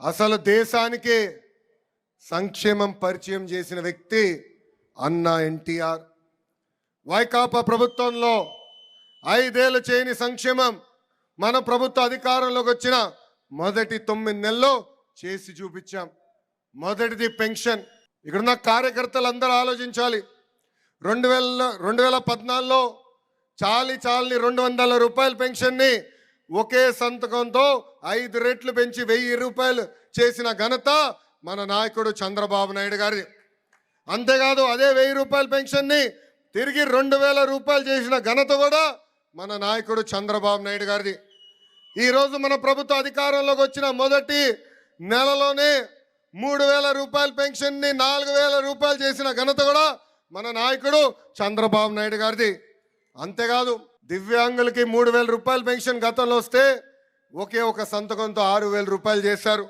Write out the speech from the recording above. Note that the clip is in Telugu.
అసలు దేశానికి సంక్షేమం పరిచయం చేసిన వ్యక్తి అన్న ఎన్టీఆర్. వైకాపా ప్రభుత్వంలో 5 ఏళ్ళు చేయని సంక్షేమం మన ప్రభుత్వ అధికారంలోకి వచ్చిన మొదటి 9 నెలల్లో చేసి చూపించాం. మొదటిది పెన్షన్. ఇక్కడున్న కార్యకర్తలందరూ ఆలోచించాలి. 2014లో చాలని 200 రూపాయల పెన్షన్ని ఒకే సంతకంతో 5 రెట్లు పెంచి 1000 రూపాయలు చేసిన ఘనత మన నాయకుడు చంద్రబాబు నాయుడు గారి. అంతేకాదు అదే 1000 రూపాయల పెన్షన్ని తిరిగి 2000 రూపాయలు చేసిన ఘనత కూడా మన నాయకుడు చంద్రబాబు నాయుడు గారిది. ఈరోజు మన ప్రభుత్వ అధికారంలోకి వచ్చిన మొదటి నెలలోనే 3000 రూపాయల పెన్షన్ని 4000 రూపాయలు చేసిన ఘనత కూడా మన నాయకుడు చంద్రబాబు నాయుడు గారిది. అంతేకాదు దివ్యాంగులకి 3000 రూపాయల పెన్షన్ గతంలో వస్తే ఒకే ఒక సంతకంతో 6000 రూపాయలు చేశారు.